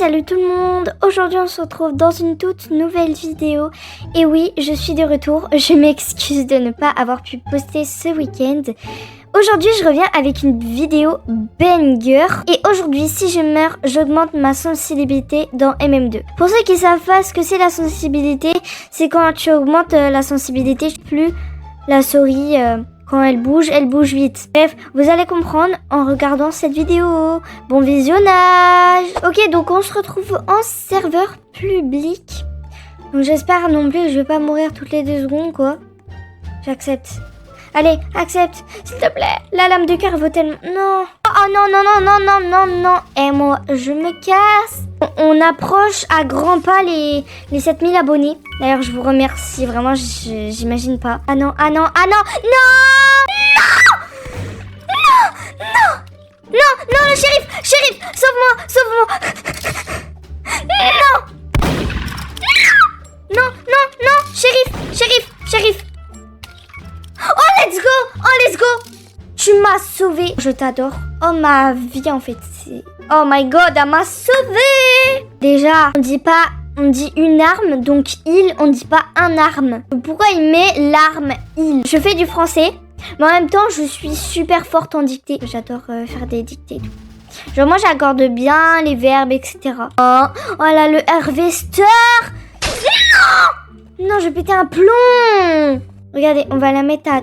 salut tout le monde. Aujourd'hui on se retrouve dans une toute nouvelle vidéo. Et oui, je suis de retour. Je m'excuse de ne pas avoir pu poster ce week-end. Aujourd'hui je reviens avec une vidéo banger. Et aujourd'hui si je meurs, j'augmente ma sensibilité dans MM2. Pour ceux qui savent pas ce que c'est la sensibilité, c'est quand tu augmentes la sensibilité, plus la souris... Quand elle bouge vite. Bref, vous allez comprendre en regardant cette vidéo. Bon visionnage. Ok, donc on se retrouve en serveur public. Donc j'espère non plus que je vais pas mourir toutes les 2 secondes, quoi. J'accepte. Allez, accepte, s'il te plaît. La lame de cœur vaut tellement... Non. Oh non, non, non, non, non, non, non. Et moi, je me casse. On approche à grands pas les 7000 abonnés. D'ailleurs, je vous remercie. Vraiment, j'imagine pas. Ah non, ah non, ah non, non, non, non, non, non, le shérif, sauve-moi, sauve-moi. Non, non, non, non, shérif. Oh, let's go. Tu m'as sauvé. Je t'adore. Oh, ma vie, en fait. Oh my god, elle m'a sauvé. Déjà, on dit une arme, donc il, on dit pas un arme. Pourquoi il met l'arme il? Je fais du français, mais en même temps, je suis super forte en dictée. J'adore faire des dictées et tout. Genre, moi, j'accorde bien les verbes, etc. Oh là, le harvester. Non, je vais péter un plomb. Regardez, on va la mettre à...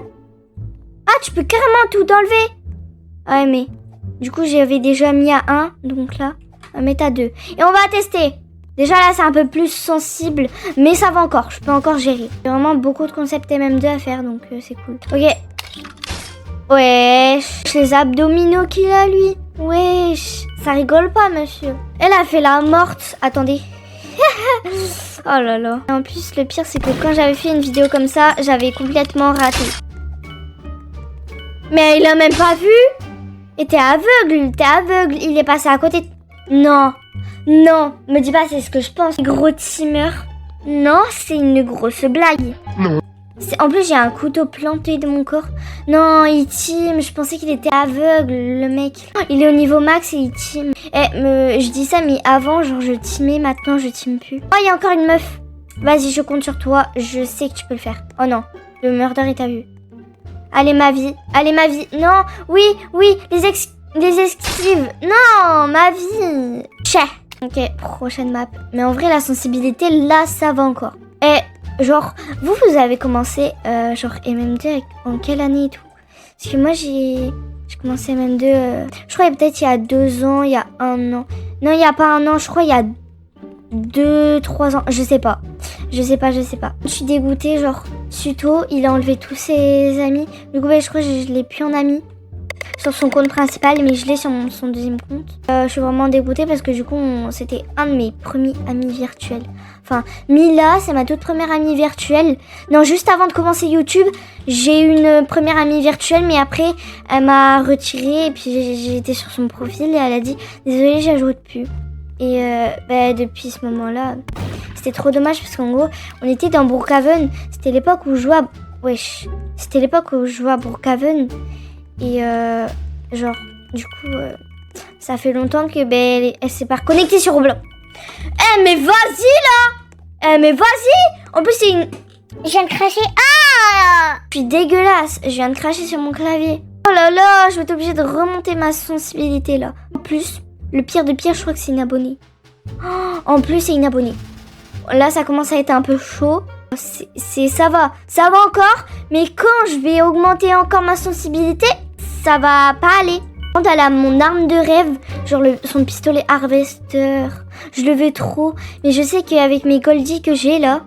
Ah, tu peux carrément tout enlever. Ouais, mais... Du coup, j'avais déjà mis à 1. Donc là, on va mettre à 2. Et on va tester. Déjà, là, c'est un peu plus sensible. Mais ça va encore. Je peux encore gérer. J'ai vraiment beaucoup de concepts MM2 à faire. Donc, c'est cool. Ok. Wesh. Les abdominaux qu'il a, lui. Wesh. Ça rigole pas, monsieur. Elle a fait la morte. Attendez. Oh là là. En plus, le pire, c'est que quand j'avais fait une vidéo comme ça, j'avais complètement raté. Mais il a même pas vu. Et t'es aveugle. Il est passé à côté. Non, me dis pas, c'est ce que je pense. Gros teamer. Non, c'est une grosse blague. Non. En plus, j'ai un couteau planté de mon corps. Non, il team. Je pensais qu'il était aveugle, le mec. Il est au niveau max et il team. Je dis ça, mais avant, genre, je teamais. Maintenant, je team plus. Oh, il y a encore une meuf. Vas-y, je compte sur toi. Je sais que tu peux le faire. Oh non, le murder, il t'a vu. Allez, ma vie. Non, oui, les esquives. Non, ma vie. Chais. Ok, prochaine map. Mais en vrai, la sensibilité, là, ça va encore. Et genre, vous avez commencé, genre, MM2 en quelle année et tout? Parce que moi, j'ai commencé MM2, je crois peut-être il y a 2 ans, il y a 1 an. Non, il n'y a pas 1 an, je crois il y a 2-3 ans. Je sais pas. Je suis dégoûtée, genre, Suto, il a enlevé tous ses amis. Du coup, je crois que je l'ai plus en ami sur son compte principal, mais je l'ai sur son deuxième compte. Je suis vraiment dégoûtée parce que du coup, c'était un de mes premiers amis virtuels. Enfin, Mila, c'est ma toute première amie virtuelle. Non, juste avant de commencer YouTube, j'ai eu une première amie virtuelle, mais après, elle m'a retirée et puis j'ai été sur son profil et elle a dit « Désolée, j'ajoute plus ». Et depuis ce moment-là, c'était trop dommage parce qu'en gros, on était dans Brookhaven. C'était l'époque où je jouais à... Wesh. C'était l'époque où je jouais à Brookhaven. Et genre, du coup, ça fait longtemps que elle s'est pas reconnectée sur Roblox. Mais vas-y là. Mais vas-y. En plus, c'est une... Je viens de cracher. Ah, je suis dégueulasse. Je viens de cracher sur mon clavier. Oh là là, je vais être obligée de remonter ma sensibilité là. En plus, le pire de pire, je crois que c'est une abonnée. Oh, en plus, c'est une abonnée. Là, ça commence à être un peu chaud. Ça va encore. Mais quand je vais augmenter encore ma sensibilité, ça va pas aller. Quand elle a mon arme de rêve, genre son pistolet harvester, je le veux trop. Mais je sais qu'avec mes goldies que j'ai là,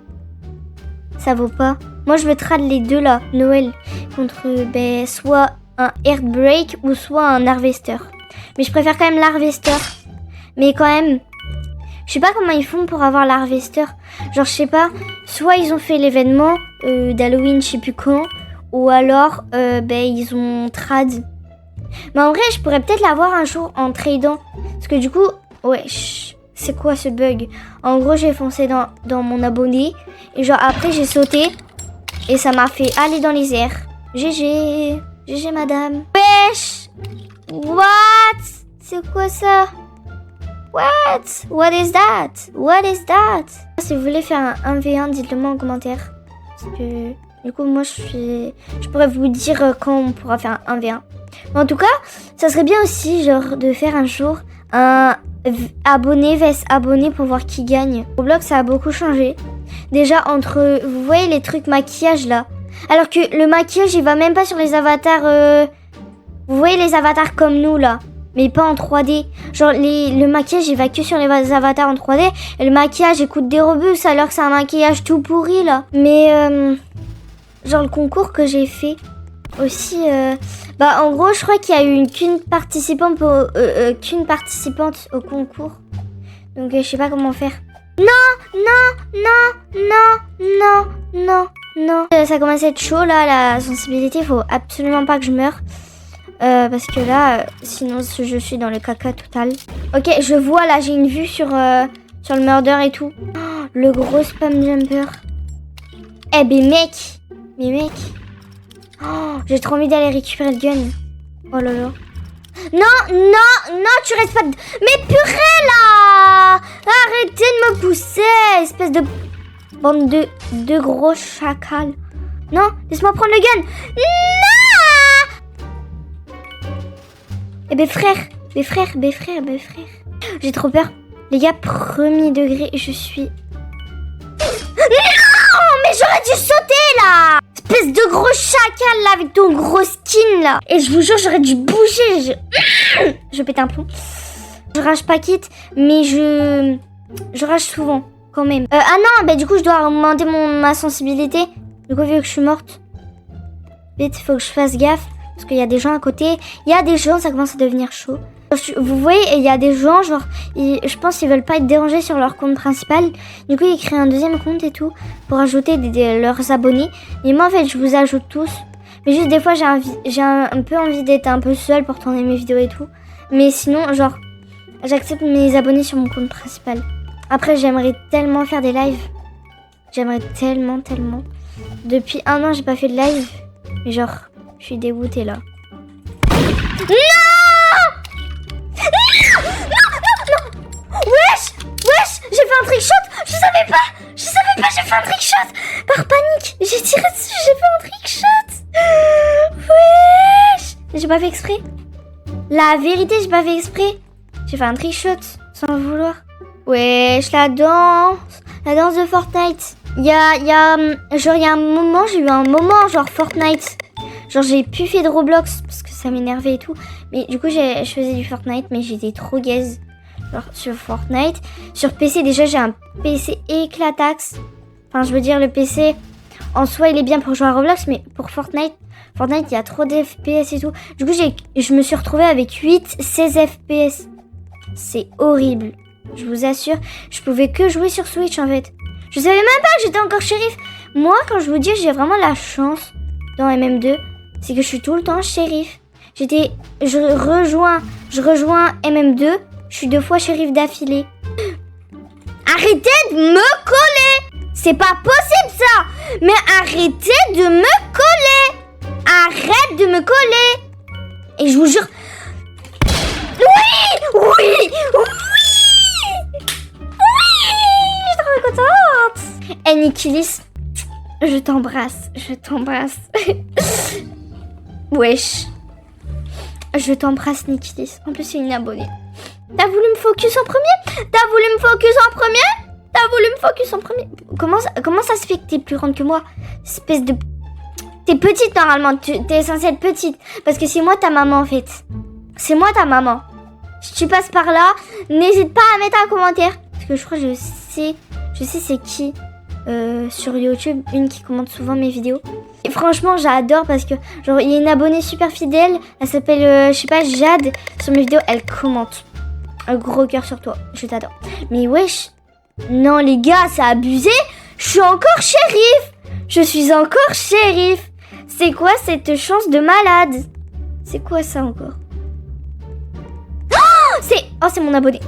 ça vaut pas. Moi, je veux trade les deux là, Noël, contre soit un Heartbreak ou soit un harvester. Mais je préfère quand même l'harvester. Mais quand même, je sais pas comment ils font pour avoir l'harvester. Genre, je sais pas, soit ils ont fait l'événement d'Halloween, je sais plus quand, ou alors, ils ont trad. Mais en vrai, je pourrais peut-être l'avoir un jour en tradant. Parce que du coup, c'est quoi ce bug? En gros, j'ai foncé dans mon abonné. Et genre, après, j'ai sauté. Et ça m'a fait aller dans les airs. GG madame. Wesh. What? C'est quoi ça? What is that? What is that? Si vous voulez faire un 1v1, dites-le moi en commentaire. Parce que du coup, moi, je pourrais vous dire quand on pourra faire un 1v1. Mais en tout cas, ça serait bien aussi, genre, de faire un jour un abonné vs abonné pour voir qui gagne. Roblox, ça a beaucoup changé. Déjà, entre, vous voyez les trucs maquillage là. Alors que le maquillage, il va même pas sur les avatars. Vous voyez les avatars comme nous là, mais pas en 3D. Genre le maquillage, il va que sur les avatars en 3D. Et le maquillage, il coûte des Robux alors que c'est un maquillage tout pourri là. Mais genre le concours que j'ai fait aussi, bah en gros, je crois qu'il y a eu qu'une participante au concours. Donc je sais pas comment faire. Non. Ça commence à être chaud là, la sensibilité. Faut absolument pas que je meure. Parce que là, sinon je suis dans le caca total. Ok, je vois là, j'ai une vue sur le murder et tout. Oh, le gros spam jumper. Eh ben mec. Oh, j'ai trop envie d'aller récupérer le gun. Oh là là. Non, tu restes pas... Mais purée là. Arrêtez de me pousser, espèce de bande de gros chacals. Non, laisse-moi prendre le gun. Non. Mes frères. J'ai trop peur. Les gars, premier degré, je suis... Non, mais j'aurais dû sauter là. Espèce de gros chacal là, avec ton gros skin là. Et je vous jure, j'aurais dû bouger. Je pète un plomb. Je rage pas quitte, mais je rage souvent quand même. Ah non, bah du coup, je dois augmenter ma sensibilité. Du coup, vu que je suis morte, vite, il faut que je fasse gaffe. Parce qu'il y a des gens à côté. Il y a des gens, ça commence à devenir chaud. Vous voyez, il y a des gens, genre, je pense qu'ils veulent pas être dérangés sur leur compte principal. Du coup, ils créent un deuxième compte et tout pour ajouter leurs abonnés. Et moi, en fait, je vous ajoute tous. Mais juste des fois, j'ai un peu envie d'être un peu seule pour tourner mes vidéos et tout. Mais sinon, genre, j'accepte mes abonnés sur mon compte principal. Après, j'aimerais tellement faire des lives. J'aimerais tellement. Depuis 1 an, j'ai pas fait de live. Mais genre, je suis dégoûtée là. Non! Wesh, j'ai fait un trick shot. Je savais pas, j'ai fait un trick shot. Par panique, j'ai tiré dessus, j'ai fait un trick shot. Wesh, j'ai pas fait exprès. La vérité, j'ai pas fait exprès. J'ai fait un trick shot sans le vouloir. Wesh, la danse de Fortnite. Il y a un moment, j'ai eu un moment genre Fortnite. Genre j'ai plus fait de Roblox parce que ça m'énervait et tout. Mais du coup, je faisais du Fortnite, mais j'étais trop gaze. Genre sur Fortnite. Sur PC, déjà, j'ai un PC éclataxe. Enfin, je veux dire, le PC, en soi, il est bien pour jouer à Roblox, mais pour Fortnite, il y a trop d'FPS et tout. Du coup, je me suis retrouvée avec 16 FPS. C'est horrible. Je vous assure, je pouvais que jouer sur Switch, en fait. Je savais même pas que j'étais encore shérif. Moi, quand je vous dis, j'ai vraiment la chance dans MM2, c'est que je suis tout le temps shérif. Je rejoins MM2, je suis 2 fois shérif d'affilée. Arrêtez de me coller! C'est pas possible ça! Mais arrêtez de me coller! Arrête de me coller! Et je vous jure... Oui! Je suis trop contente! Hey Nikilis, je t'embrasse. Wesh. Je t'embrasse Nikilis. En plus c'est une abonnée. T'as voulu me focus en premier? Comment ça se fait que t'es plus grande que moi? Espèce de... T'es petite normalement. T'es censée être petite. Parce que c'est moi ta maman en fait. C'est moi ta maman. Si tu passes par là, n'hésite pas à mettre un commentaire. Parce que je crois que je sais c'est qui. Sur YouTube, une qui commente souvent mes vidéos. Et franchement, j'adore parce que genre il y a une abonnée super fidèle. Elle s'appelle, je sais pas, Jade. Sur mes vidéos, elle commente. Un gros cœur sur toi. Je t'adore. Mais wesh, non les gars, c'est abusé. Je suis encore shérif. C'est quoi cette chance de malade? C'est quoi ça encore? C'est mon abonné.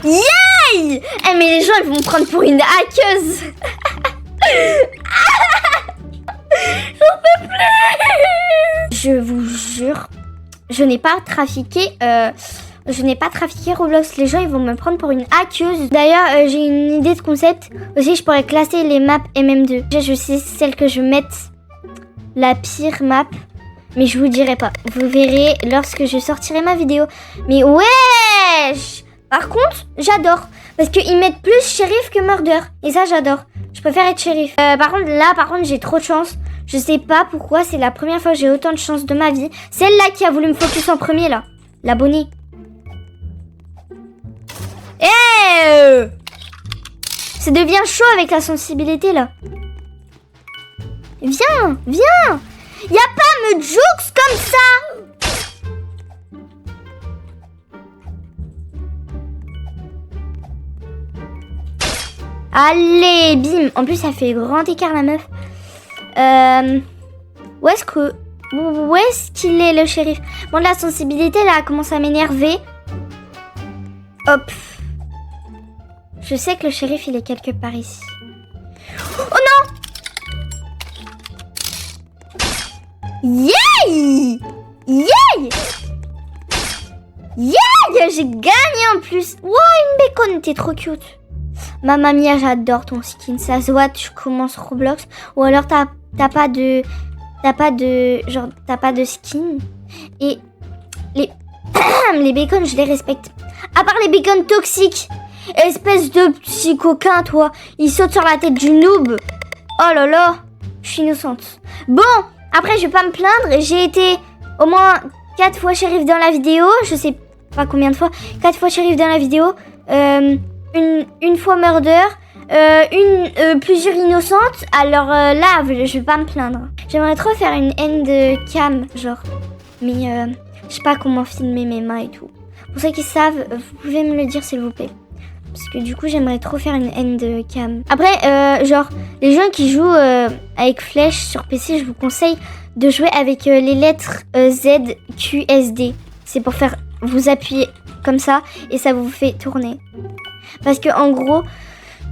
Yay! Mais les gens, ils vont me prendre pour une hackeuse. J'en peux plus. Je vous jure, je n'ai pas trafiqué Je n'ai pas trafiqué Roblox. Les gens, ils vont me prendre pour une hackeuse. D'ailleurs, j'ai une idée de concept. Aussi, je pourrais classer les maps MM2. Déjà, je sais celle que je vais mettre la pire map. Mais je vous dirai pas. Vous verrez lorsque je sortirai ma vidéo. Mais wesh! Par contre, j'adore. Parce qu'ils mettent plus shérif que murder. Et ça, j'adore. Je préfère être shérif. Par contre, j'ai trop de chance. Je sais pas pourquoi. C'est la première fois que j'ai autant de chance de ma vie. Celle-là qui a voulu me focus en premier, là. L'abonné. Ça devient chaud avec la sensibilité, là. Viens, viens. Y a pas me jukes comme ça. Allez, bim. En plus, ça fait grand écart, la meuf. Où est-ce qu'il est, le shérif? Bon, la sensibilité, là, commence à m'énerver. Hop. Je sais que le shérif, il est quelque part ici. Oh non! Yay! Yay! Yay! J'ai gagné en plus. Wow, une bacon, t'es trop cute. Mamma mia, j'adore ton skin. Ça se voit, tu commences Roblox. Ou alors t'as pas de skin. Et les bacons, je les respecte. À part les bacons toxiques. Espèce de petit coquin, toi. Il saute sur la tête du noob. Oh là là. Je suis innocente. Bon, après, je vais pas me plaindre. J'ai été au moins 4 fois shérif dans la vidéo. Je sais pas combien de fois. 4 fois shérif dans la vidéo. Une fois murder. Plusieurs innocentes. Alors là, je vais pas me plaindre. J'aimerais trop faire une end cam, genre. Mais je sais pas comment filmer mes mains et tout. Pour ceux qui savent, vous pouvez me le dire, s'il vous plaît. Parce que du coup, j'aimerais trop faire une end cam. Après, genre, les gens qui jouent avec flèche sur PC, je vous conseille de jouer avec les lettres Z, Q, S, D. C'est pour faire, vous appuyez comme ça et ça vous fait tourner. Parce que en gros,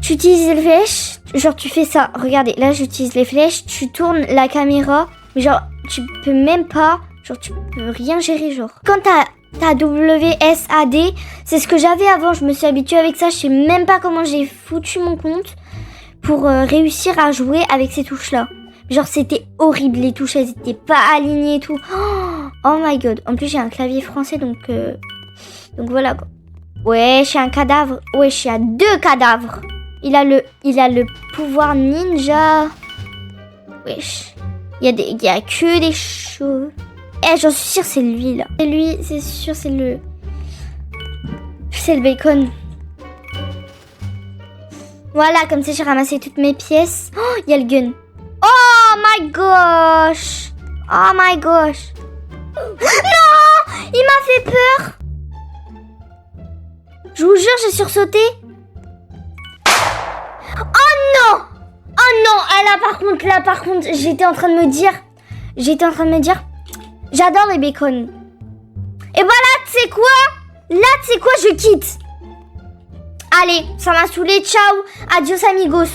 tu utilises les flèches, genre tu fais ça. Regardez, là j'utilise les flèches, tu tournes la caméra, mais genre tu peux même pas, genre tu peux rien gérer, genre. Quand t'as WSAD, c'est ce que j'avais avant, je me suis habituée avec ça, je sais même pas comment j'ai foutu mon compte pour réussir à jouer avec ces touches-là. Genre c'était horrible, les touches elles étaient pas alignées et tout. Oh my god, en plus j'ai un clavier français donc voilà quoi. Ouais, je suis un cadavre, ouais je suis à 2 cadavres. Il a le pouvoir ninja. Wesh, il y a que des cheveux. Eh, j'en suis sûre, c'est lui, là. C'est lui, c'est sûr, c'est le bacon. Voilà, comme ça, j'ai ramassé toutes mes pièces. Oh, il y a le gun. Oh my gosh. Oh my gosh. Non, il m'a fait peur. Je vous jure, j'ai sursauté. Oh non. Oh non, là, par contre, j'étais en train de me dire, j'adore les bacons. Et bah là, tu sais quoi, je quitte. Allez, ça m'a saoulé, ciao, adios amigos.